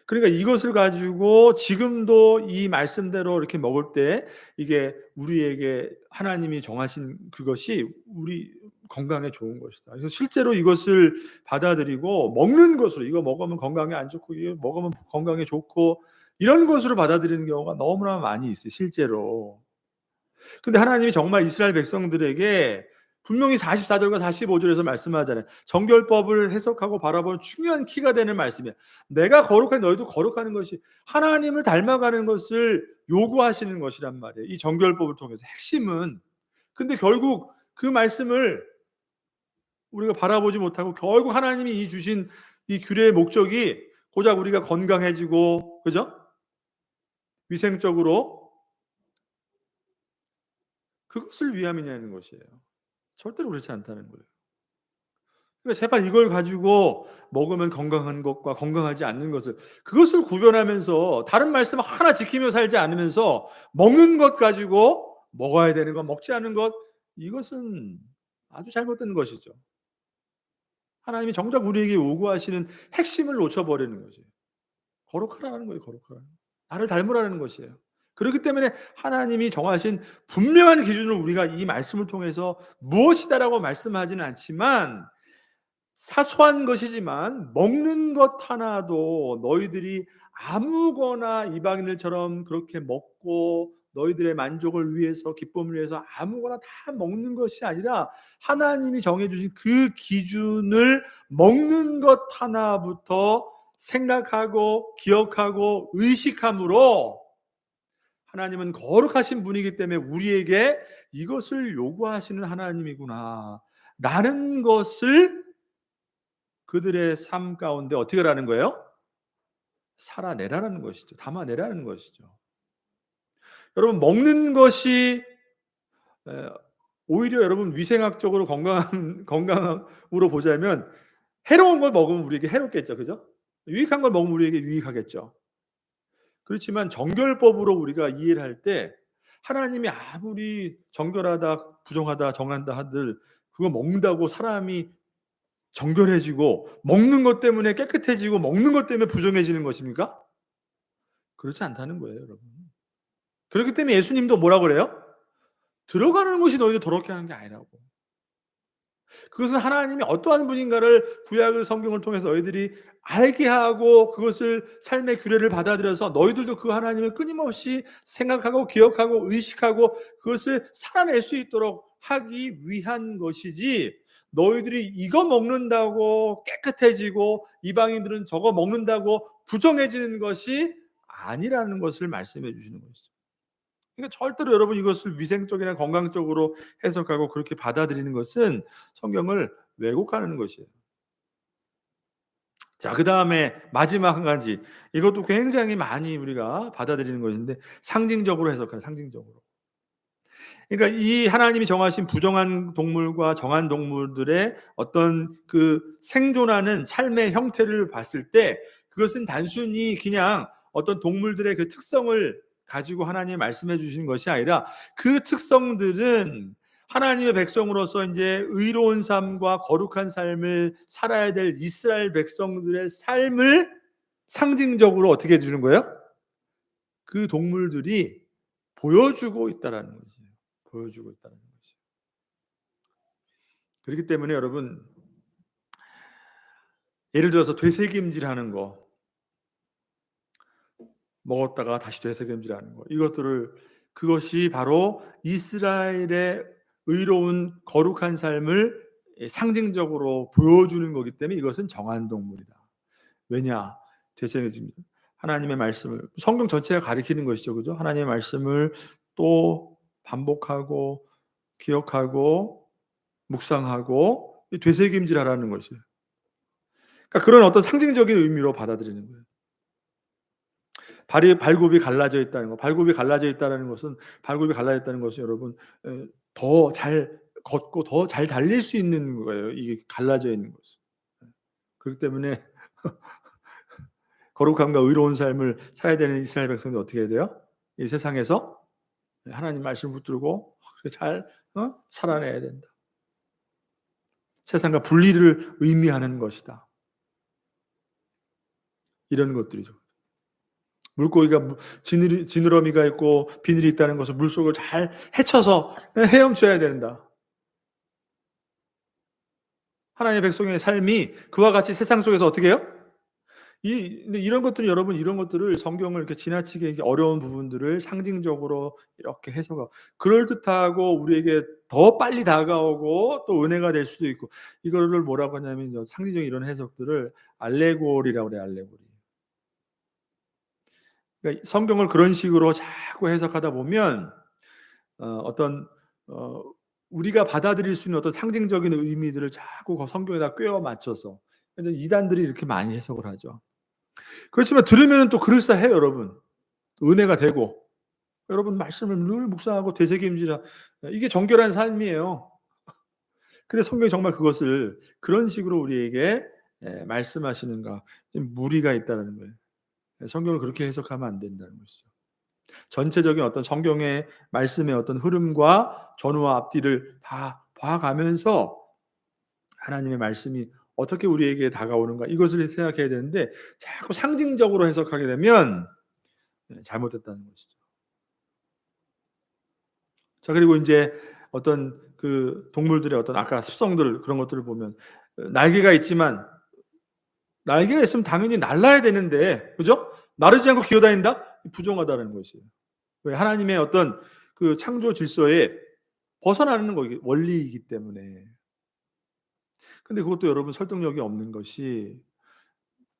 그러니까 이것을 가지고 지금도 이 말씀대로 이렇게 먹을 때 이게 우리에게 하나님이 정하신 그것이 우리 건강에 좋은 것이다. 그래서 실제로 이것을 받아들이고 먹는 것으로, 이거 먹으면 건강에 안 좋고 이거 먹으면 건강에 좋고, 이런 것으로 받아들이는 경우가 너무나 많이 있어요, 실제로. 근데 하나님이 정말 이스라엘 백성들에게 분명히 44절과 45절에서 말씀하잖아요. 정결법을 해석하고 바라보는 중요한 키가 되는 말씀이에요. 내가 거룩한 너희도 거룩하는 것이, 하나님을 닮아가는 것을 요구하시는 것이란 말이에요, 이 정결법을 통해서 핵심은. 근데 결국 그 말씀을 우리가 바라보지 못하고 결국 하나님이 이 주신 이 규례의 목적이 고작 우리가 건강해지고, 그죠? 위생적으로 그것을 위함이냐는 것이에요. 절대로 그렇지 않다는 거예요. 그러니까 제발 이걸 가지고 먹으면 건강한 것과 건강하지 않는 것을, 그것을 구별하면서 다른 말씀 하나 지키며 살지 않으면서 먹는 것 가지고 먹어야 되는 것, 먹지 않은 것, 이것은 아주 잘못된 것이죠. 하나님이 정작 우리에게 요구하시는 핵심을 놓쳐버리는 거죠. 거룩하라는 거예요. 거룩하라. 나를 닮으라는 것이에요. 그렇기 때문에 하나님이 정하신 분명한 기준을 우리가 이 말씀을 통해서 무엇이다라고 말씀하지는 않지만, 사소한 것이지만 먹는 것 하나도 너희들이 아무거나 이방인들처럼 그렇게 먹고 너희들의 만족을 위해서, 기쁨을 위해서 아무거나 다 먹는 것이 아니라, 하나님이 정해주신 그 기준을 먹는 것 하나부터 생각하고 기억하고 의식함으로, 하나님은 거룩하신 분이기 때문에 우리에게 이것을 요구하시는 하나님이구나 라는 것을 그들의 삶 가운데 어떻게 하라는 거예요? 살아내라는 것이죠. 담아내라는 것이죠. 여러분, 먹는 것이 오히려 여러분 위생학적으로 건강으로 보자면 해로운 걸 먹으면 우리에게 해롭겠죠. 그죠? 유익한 걸 먹으면 우리에게 유익하겠죠. 그렇지만 정결법으로 우리가 이해를 할 때, 하나님이 아무리 정결하다, 부정하다, 정한다 하들 그거 먹는다고 사람이 정결해지고 먹는 것 때문에 깨끗해지고 먹는 것 때문에 부정해지는 것입니까? 그렇지 않다는 거예요, 여러분. 그렇기 때문에 예수님도 뭐라고 그래요? 들어가는 것이 너희들 더럽게 하는 게 아니라고. 그것은 하나님이 어떠한 분인가를 구약의 성경을 통해서 너희들이 알게 하고 그것을 삶의 규례를 받아들여서 너희들도 그 하나님을 끊임없이 생각하고 기억하고 의식하고 그것을 살아낼 수 있도록 하기 위한 것이지, 너희들이 이거 먹는다고 깨끗해지고 이방인들은 저거 먹는다고 부정해지는 것이 아니라는 것을 말씀해 주시는 것이죠. 그러니까 절대로 여러분 이것을 위생적이나 건강적으로 해석하고 그렇게 받아들이는 것은 성경을 왜곡하는 것이에요. 자, 그다음에 마지막 한 가지. 이것도 굉장히 많이 우리가 받아들이는 것인데, 상징적으로 해석하는, 상징적으로. 그러니까 이 하나님이 정하신 부정한 동물과 정한 동물들의 어떤 그 생존하는 삶의 형태를 봤을 때, 그것은 단순히 그냥 어떤 동물들의 그 특성을 가지고 하나님이 말씀해 주시는 것이 아니라, 그 특성들은 하나님의 백성으로서 이제 의로운 삶과 거룩한 삶을 살아야 될 이스라엘 백성들의 삶을 상징적으로 어떻게 해 주는 거예요? 그 동물들이 보여주고 있다라는 거죠. 보여주고 있다는 것이죠. 그렇기 때문에 여러분, 예를 들어서 되새김질하는 거, 먹었다가 다시 되새김질하는 거, 이것들을, 그것이 바로 이스라엘의 의로운 거룩한 삶을 상징적으로 보여주는 거기 때문에 이것은 정한 동물이다. 왜냐? 되새김질, 하나님의 말씀을, 성경 전체가 가리키는 것이죠. 그죠? 하나님의 말씀을 또 반복하고 기억하고 묵상하고 되새김질하라는 것이에요. 그러니까 그런 어떤 상징적인 의미로 받아들이는 거예요. 발굽이 갈라져 있다는 거. 발굽이 갈라져 있다는 것은, 발굽이 갈라져 있다는 것은 여러분 더 잘 걷고 더 잘 달릴 수 있는 거예요. 이게 갈라져 있는 것은. 그렇기 때문에 거룩함과 의로운 삶을 살아야 되는 이스라엘 백성들이 어떻게 해야 돼요? 이 세상에서 하나님 말씀을 붙들고 잘 살아내야 된다. 세상과 분리를 의미하는 것이다. 이런 것들이죠. 물고기가 지느러미가 있고 비늘이 있다는 것을 물속을 잘 헤쳐서 헤엄쳐야 된다. 하나님의 백성의 삶이 그와 같이 세상 속에서 어떻게 해요? 근데 이런 것들은 여러분, 이런 것들을 성경을 이렇게 지나치게 이렇게 어려운 부분들을 상징적으로 이렇게 해석하고 그럴듯하고 우리에게 더 빨리 다가오고 또 은혜가 될 수도 있고, 이거를 뭐라고 하냐면 상징적인 이런 해석들을 알레고리라고 그래요. 알레고리. 그러니까 성경을 그런 식으로 자꾸 해석하다 보면 어떤 우리가 받아들일 수 있는 어떤 상징적인 의미들을 자꾸 성경에다 꿰어 맞춰서 이단들이 이렇게 많이 해석을 하죠. 그렇지만 들으면 또 그럴싸해요, 여러분. 은혜가 되고 여러분 말씀을 늘 묵상하고 되새김질하 이게 정결한 삶이에요. 근데 성경이 정말 그것을 그런 식으로 우리에게 말씀하시는가? 무리가 있다는 거예요. 성경을 그렇게 해석하면 안 된다는 것이죠. 전체적인 어떤 성경의 말씀의 어떤 흐름과 전후와 앞뒤를 다 봐가면서 하나님의 말씀이 어떻게 우리에게 다가오는가 이것을 생각해야 되는데 자꾸 상징적으로 해석하게 되면 잘못됐다는 것이죠. 자, 그리고 이제 어떤 그 동물들의 어떤 아까 습성들 그런 것들을 보면 날개가 있지만 날개가 있으면 당연히 날아야 되는데 그죠? 나르지 않고 기어다닌다? 부정하다는 것이에요. 왜? 하나님의 어떤 그 창조 질서에 벗어나는 거 원리이기 때문에. 근데 그것도 여러분 설득력이 없는 것이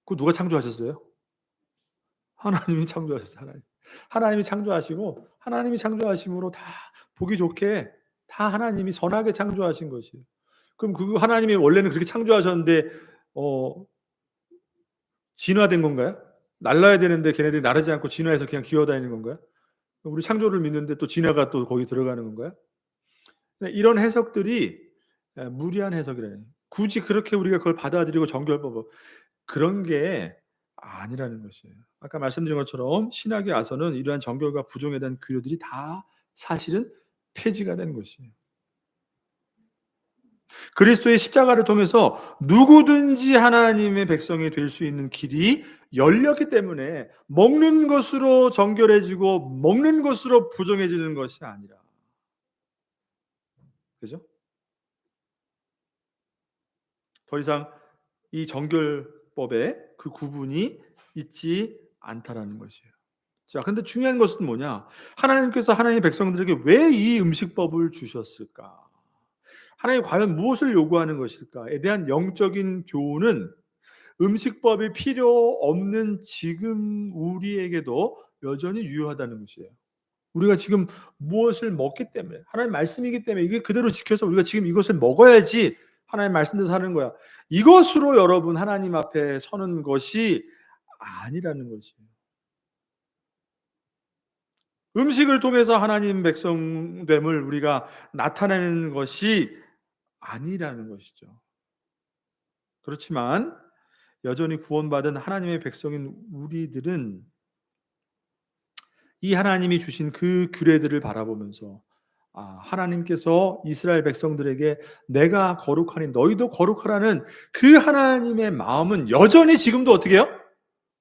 그 누가 창조하셨어요? 하나님이 창조하셨어요. 하나님이 창조하시고 하나님이 창조하심으로 다 보기 좋게 다 하나님이 선하게 창조하신 것이에요. 그럼 그 하나님이 원래는 그렇게 창조하셨는데 어 진화된 건가요? 날아야 되는데 걔네들이 나르지 않고 진화해서 그냥 기어다니는 건가요? 우리 창조를 믿는데 또 진화가 또 거기 들어가는 건가요? 이런 해석들이 무리한 해석이라는 거예요. 굳이 그렇게 우리가 그걸 받아들이고 정결법을 그런 게 아니라는 것이에요. 아까 말씀드린 것처럼 신학에 와서는 이러한 정결과 부정에 대한 규율들이 다 사실은 폐지가 된 것이에요. 그리스도의 십자가를 통해서 누구든지 하나님의 백성이 될 수 있는 길이 열렸기 때문에 먹는 것으로 정결해지고 먹는 것으로 부정해지는 것이 아니라. 그죠? 더 이상 이 정결법에 그 구분이 있지 않다라는 것이에요. 자, 근데 중요한 것은 뭐냐? 하나님께서 하나님의 백성들에게 왜 이 음식법을 주셨을까? 하나님이 과연 무엇을 요구하는 것일까에 대한 영적인 교훈은 음식법이 필요 없는 지금 우리에게도 여전히 유효하다는 것이에요. 우리가 지금 무엇을 먹기 때문에 하나님 말씀이기 때문에 이게 그대로 지켜서 우리가 지금 이것을 먹어야지 하나님 말씀대로 사는 거야. 이것으로 여러분 하나님 앞에 서는 것이 아니라는 것이에요. 음식을 통해서 하나님 백성됨을 우리가 나타내는 것이 아니라는 것이죠. 그렇지만 여전히 구원받은 하나님의 백성인 우리들은 이 하나님이 주신 그 규례들을 바라보면서 하나님께서 이스라엘 백성들에게 내가 거룩하니 너희도 거룩하라는 그 하나님의 마음은 여전히 지금도 어떻게 해요?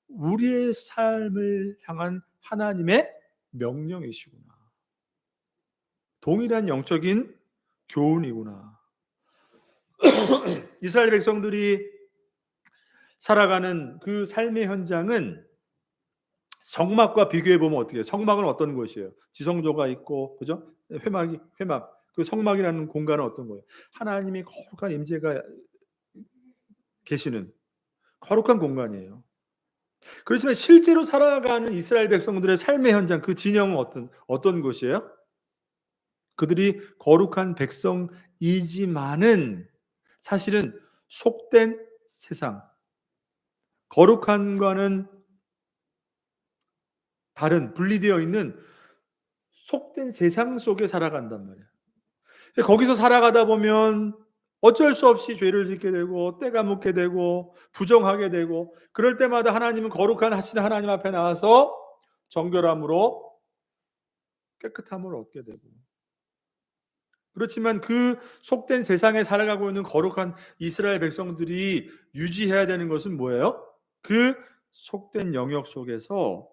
우리의 삶을 향한 하나님의 명령이시구나. 동일한 영적인 교훈이구나. 이스라엘 백성들이 살아가는 그 삶의 현장은 성막과 비교해 보면 어떻게 해요? 성막은 어떤 곳이에요? 지성소가 있고, 그죠? 회막. 그 성막이라는 공간은 어떤 거예요? 하나님이 거룩한 임재가 계시는 거룩한 공간이에요. 그렇지만 실제로 살아가는 이스라엘 백성들의 삶의 현장, 그 진영은 어떤 곳이에요? 그들이 거룩한 백성이지만은 사실은 속된 세상, 거룩한과는 다른 분리되어 있는 속된 세상 속에 살아간단 말이에요. 거기서 살아가다 보면 어쩔 수 없이 죄를 짓게 되고 때가 묻게 되고 부정하게 되고 그럴 때마다 하나님은 거룩한 하신 하나님 앞에 나와서 정결함으로 깨끗함을 얻게 되고 그렇지만 그 속된 세상에 살아가고 있는 거룩한 이스라엘 백성들이 유지해야 되는 것은 뭐예요? 그 속된 영역 속에서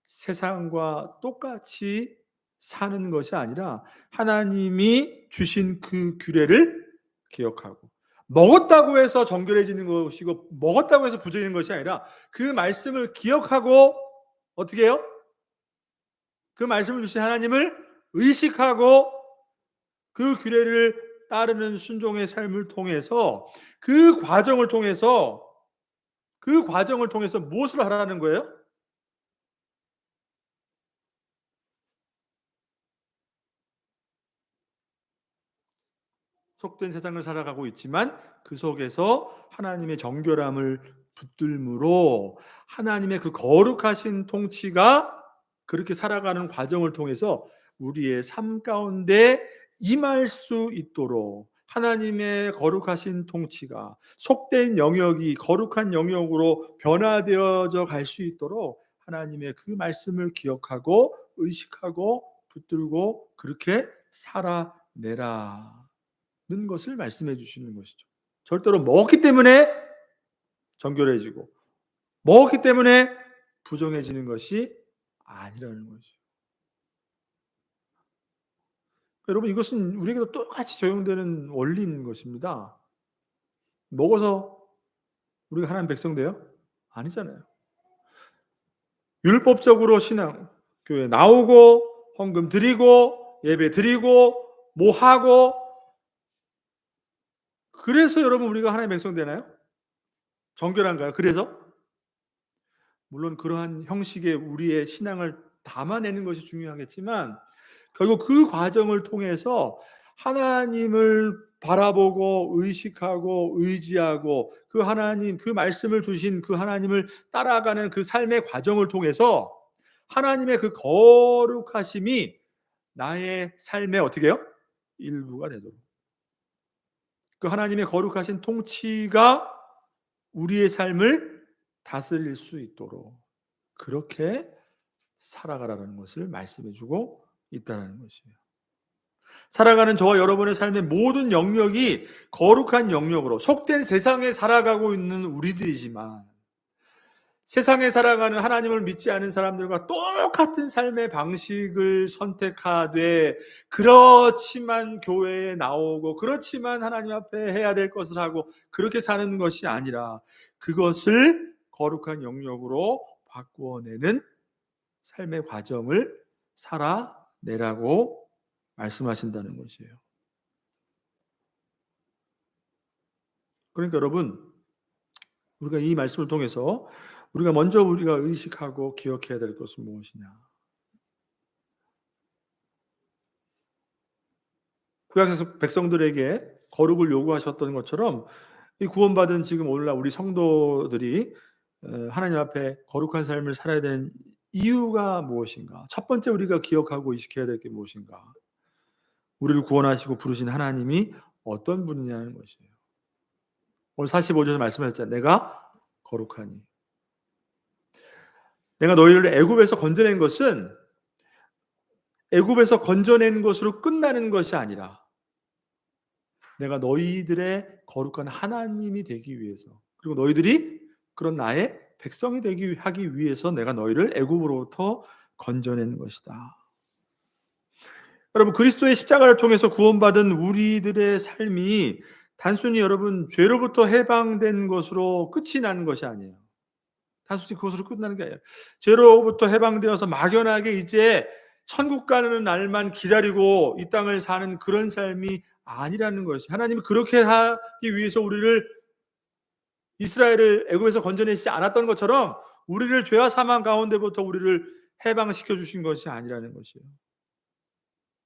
세상과 똑같이 사는 것이 아니라 하나님이 주신 그 규례를 기억하고 먹었다고 해서 정결해지는 것이고 먹었다고 해서 부정해지는 것이 아니라 그 말씀을 기억하고 어떻게 해요? 그 말씀을 주신 하나님을 의식하고 그 규례를 따르는 순종의 삶을 통해서 그 과정을 통해서 무엇을 하라는 거예요? 속된 세상을 살아가고 있지만 그 속에서 하나님의 정결함을 붙들므로 하나님의 그 거룩하신 통치가 그렇게 살아가는 과정을 통해서 우리의 삶 가운데 임할 수 있도록 하나님의 거룩하신 통치가 속된 영역이 거룩한 영역으로 변화되어져 갈 수 있도록 하나님의 그 말씀을 기억하고 의식하고 붙들고 그렇게 살아내라는 것을 말씀해 주시는 것이죠. 절대로 먹기 때문에 정결해지고 먹기 때문에 부정해지는 것이 아니라는 거죠. 여러분, 이것은 우리에게도 똑같이 적용되는 원리인 것입니다. 먹어서 우리가 하나님 백성 돼요? 아니잖아요. 율법적으로 신앙 교회 나오고 헌금 드리고 예배 드리고 뭐 하고, 그래서 여러분 우리가 하나님 백성 되나요? 정결한가요? 그래서? 물론 그러한 형식의 우리의 신앙을 담아내는 것이 중요하겠지만 결국 그 과정을 통해서 하나님을 바라보고 의식하고 의지하고 그 하나님, 그 말씀을 주신 그 하나님을 따라가는 그 삶의 과정을 통해서 하나님의 그 거룩하심이 나의 삶의 어떻게 해요? 일부가 되도록, 그 하나님의 거룩하신 통치가 우리의 삶을 다스릴 수 있도록 그렇게 살아가라는 것을 말씀해 주고 있다는 것이에요. 살아가는 저와 여러분의 삶의 모든 영역이 거룩한 영역으로 속된 세상에 살아가고 있는 우리들이지만 세상에 살아가는 하나님을 믿지 않은 사람들과 똑같은 삶의 방식을 선택하되 그렇지만 교회에 나오고 그렇지만 하나님 앞에 해야 될 것을 하고 그렇게 사는 것이 아니라 그것을 거룩한 영역으로 바꾸어내는 삶의 과정을 살아내라고 말씀하신다는 것이에요. 그러니까 여러분, 우리가 이 말씀을 통해서 우리가 먼저 의식하고 기억해야 될 것은 무엇이냐? 구약 백성들에게 거룩을 요구하셨던 것처럼 이 구원받은 지금 오늘날 우리 성도들이 하나님 앞에 거룩한 삶을 살아야 되는 이유가 무엇인가? 첫 번째 우리가 기억하고 의식해야 될 게 무엇인가? 우리를 구원하시고 부르신 하나님이 어떤 분이냐는 것이에요. 오늘 45절에서 말씀하셨잖아요. 내가 거룩하니. 내가 너희를 애굽에서 건져낸 것은 애굽에서 건져낸 것으로 끝나는 것이 아니라 내가 너희들의 거룩한 하나님이 되기 위해서, 그리고 너희들이 그런 나의 백성이 하기 위해서 내가 너희를 애굽으로부터 건져낸 것이다. 여러분, 그리스도의 십자가를 통해서 구원받은 우리들의 삶이 단순히 여러분 죄로부터 해방된 것으로 끝이 나는 것이 아니에요. 단순히 그것으로 끝나는 게 아니에요. 죄로부터 해방되어서 막연하게 이제 천국 가는 날만 기다리고 이 땅을 사는 그런 삶이 아니라는 것이, 하나님이 그렇게 하기 위해서 우리를 이스라엘을 애굽에서 건져내시지 않았던 것처럼 우리를 죄와 사망 가운데부터 우리를 해방시켜 주신 것이 아니라는 것이에요.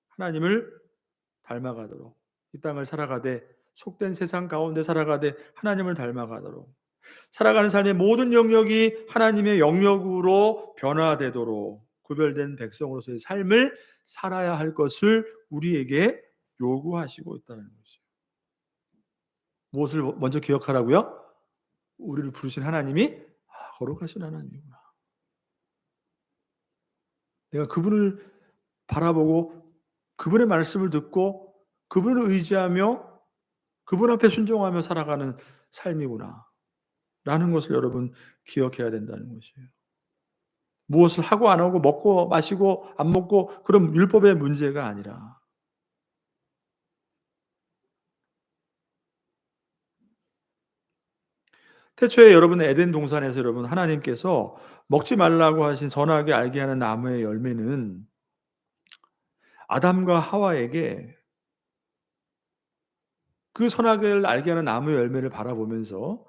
하나님을 닮아가도록 이 땅을 살아가되 속된 세상 가운데 살아가되 하나님을 닮아가도록 살아가는 삶의 모든 영역이 하나님의 영역으로 변화되도록 구별된 백성으로서의 삶을 살아야 할 것을 우리에게 요구하시고 있다는 것이에요. 무엇을 먼저 기억하라고요? 우리를 부르신 하나님이 거룩하신 하나님이구나. 내가 그분을 바라보고 그분의 말씀을 듣고 그분을 의지하며 그분 앞에 순종하며 살아가는 삶이구나 라는 것을 여러분 기억해야 된다는 것이에요. 무엇을 하고 안 하고 먹고 마시고 안 먹고 그런 율법의 문제가 아니라 태초에 여러분 에덴 동산에서 여러분 하나님께서 먹지 말라고 하신 선하게 알게 하는 나무의 열매는 아담과 하와에게 그 선악을 알게 하는 나무의 열매를 바라보면서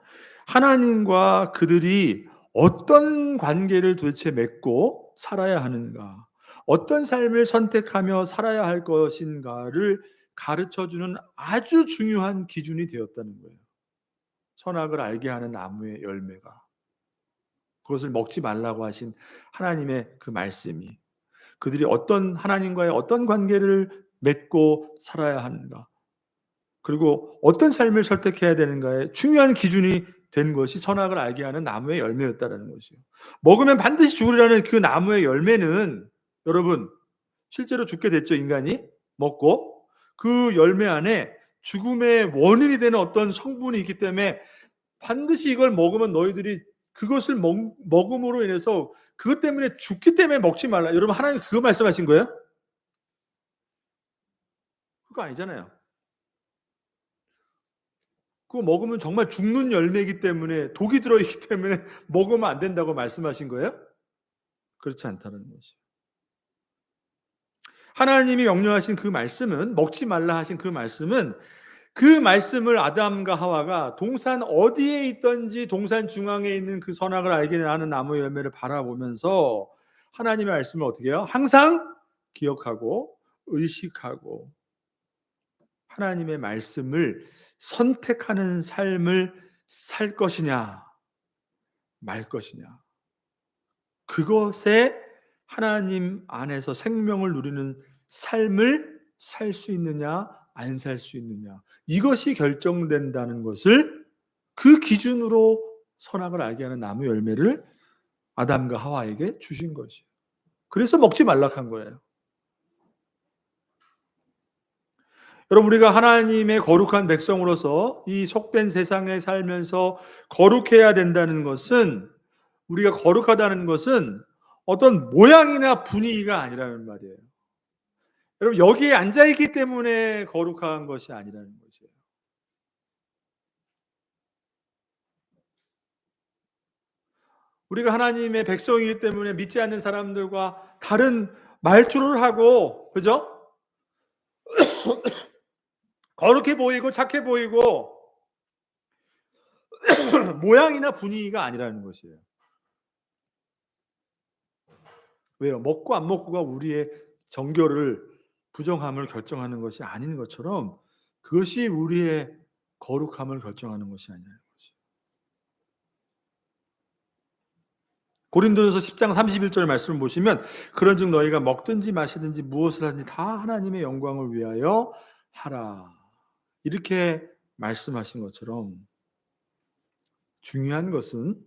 하나님과 그들이 어떤 관계를 도대체 맺고 살아야 하는가, 어떤 삶을 선택하며 살아야 할 것인가를 가르쳐주는 아주 중요한 기준이 되었다는 거예요. 선악을 알게 하는 나무의 열매가. 그것을 먹지 말라고 하신 하나님의 그 말씀이 그들이 어떤 하나님과의 어떤 관계를 맺고 살아야 하는가, 그리고 어떤 삶을 선택해야 되는가에 중요한 기준이 된 것이 선악을 알게 하는 나무의 열매였다라는 것이요. 먹으면 반드시 죽으리라는 그 나무의 열매는 여러분 실제로 죽게 됐죠. 인간이 먹고 그 열매 안에 죽음의 원인이 되는 어떤 성분이 있기 때문에 반드시 이걸 먹으면 너희들이 그것을 먹음으로 인해서 그것 때문에 죽기 때문에 먹지 말라. 여러분 하나님 그거 말씀하신 거예요? 그거 아니잖아요. 그거 먹으면 정말 죽는 열매이기 때문에 독이 들어있기 때문에 먹으면 안 된다고 말씀하신 거예요? 그렇지 않다는 것이죠. 하나님이 명령하신 그 말씀은 먹지 말라 하신 그 말씀은 그 말씀을 아담과 하와가 동산 어디에 있든지 동산 중앙에 있는 그 선악을 알게 하는 나무 열매를 바라보면서 하나님의 말씀을 어떻게 해요? 항상 기억하고 의식하고 하나님의 말씀을 선택하는 삶을 살 것이냐 말 것이냐, 그것에 하나님 안에서 생명을 누리는 삶을 살 수 있느냐 안 살 수 있느냐, 이것이 결정된다는 것을 그 기준으로 선악을 알게 하는 나무 열매를 아담과 하와에게 주신 것이에요. 그래서 먹지 말라 한 거예요. 여러분 우리가 하나님의 거룩한 백성으로서 이 속된 세상에 살면서 거룩해야 된다는 것은, 우리가 거룩하다는 것은 어떤 모양이나 분위기가 아니라는 말이에요. 여러분 여기에 앉아있기 때문에 거룩한 것이 아니라는 것이에요. 우리가 하나님의 백성이기 때문에 믿지 않는 사람들과 다른 말투를 하고, 그죠? 거룩해 보이고 착해 보이고 모양이나 분위기가 아니라는 것이에요. 왜요? 먹고 안 먹고가 우리의 정결을 부정함을 결정하는 것이 아닌 것처럼 그것이 우리의 거룩함을 결정하는 것이 아니라는 것이에요. 고린도전서 10장 31절 말씀을 보시면 그런즉 너희가 먹든지 마시든지 무엇을 하든지 다 하나님의 영광을 위하여 하라, 이렇게 말씀하신 것처럼 중요한 것은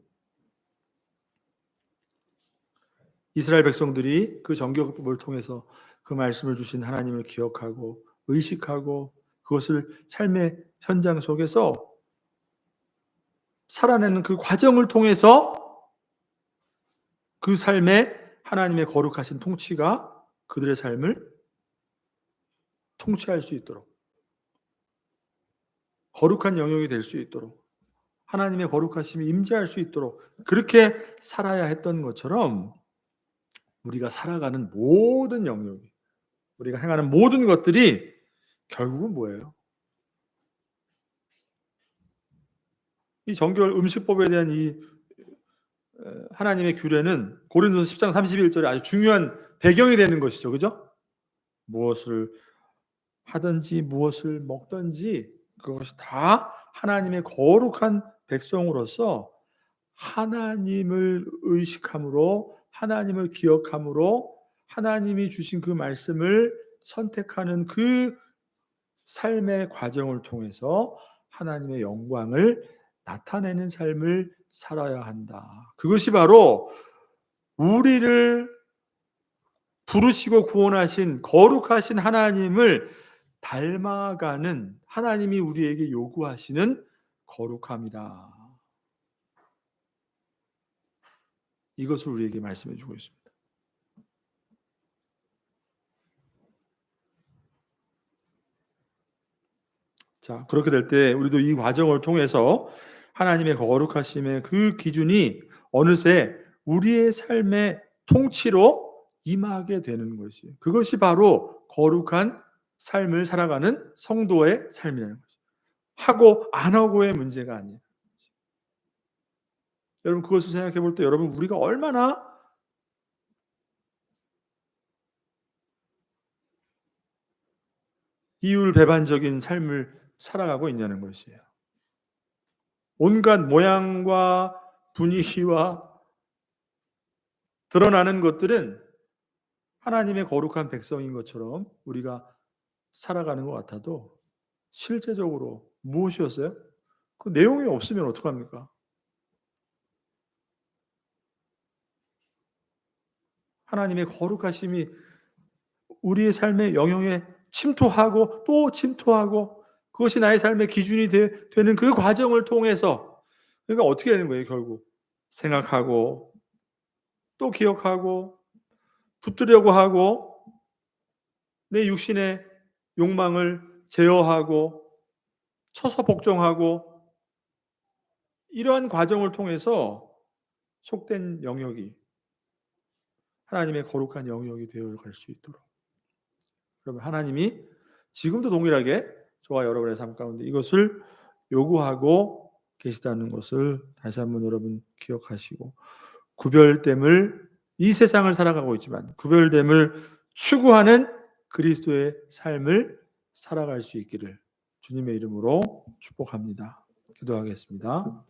이스라엘 백성들이 그 정결법을 통해서 그 말씀을 주신 하나님을 기억하고 의식하고 그것을 삶의 현장 속에서 살아내는 그 과정을 통해서 그 삶에 하나님의 거룩하신 통치가 그들의 삶을 통치할 수 있도록, 거룩한 영역이 될 수 있도록, 하나님의 거룩하심이 임재할 수 있도록 그렇게 살아야 했던 것처럼 우리가 살아가는 모든 영역이, 우리가 행하는 모든 것들이 결국은 뭐예요? 이 정결 음식법에 대한 이 하나님의 규례는 고린도서 10장 31절에 아주 중요한 배경이 되는 것이죠. 그죠? 무엇을 하든지 무엇을 먹든지 그것이 다 하나님의 거룩한 백성으로서 하나님을 의식함으로, 하나님을 기억함으로 하나님이 주신 그 말씀을 선택하는 그 삶의 과정을 통해서 하나님의 영광을 나타내는 삶을 살아야 한다. 그것이 바로 우리를 부르시고 구원하신 거룩하신 하나님을 닮아가는, 하나님이 우리에게 요구하시는 거룩함이다. 이것을 우리에게 말씀해 주고 있습니다. 자, 그렇게 될 때 우리도 이 과정을 통해서 하나님의 거룩하심의 그 기준이 어느새 우리의 삶의 통치로 임하게 되는 것이에요. 그것이 바로 거룩한 삶을 살아가는 성도의 삶이라는 거죠. 하고 안 하고의 문제가 아니에요. 여러분 그것을 생각해 볼 때 여러분 우리가 얼마나 비율배반적인 삶을 살아가고 있냐는 것이에요. 온갖 모양과 분위기와 드러나는 것들은 하나님의 거룩한 백성인 것처럼 우리가 살아가는 것 같아도 실제적으로 무엇이었어요? 그 내용이 없으면 어떡합니까? 하나님의 거룩하심이 우리의 삶의 영역에 침투하고 또 침투하고 그것이 나의 삶의 기준이 되는 그 과정을 통해서 그러니까 어떻게 되는 거예요, 결국? 생각하고 또 기억하고 붙들려고 하고 내 육신의 욕망을 제어하고 쳐서 복종하고 이러한 과정을 통해서 속된 영역이 하나님의 거룩한 영역이 되어 갈 수 있도록 그러면 하나님이 지금도 동일하게 저와 여러분의 삶 가운데 이것을 요구하고 계시다는 것을 다시 한번 여러분 기억하시고 구별됨을 이 세상을 살아가고 있지만 구별됨을 추구하는 그리스도의 삶을 살아갈 수 있기를 주님의 이름으로 축복합니다. 기도하겠습니다.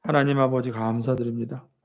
하나님 아버지 감사드립니다.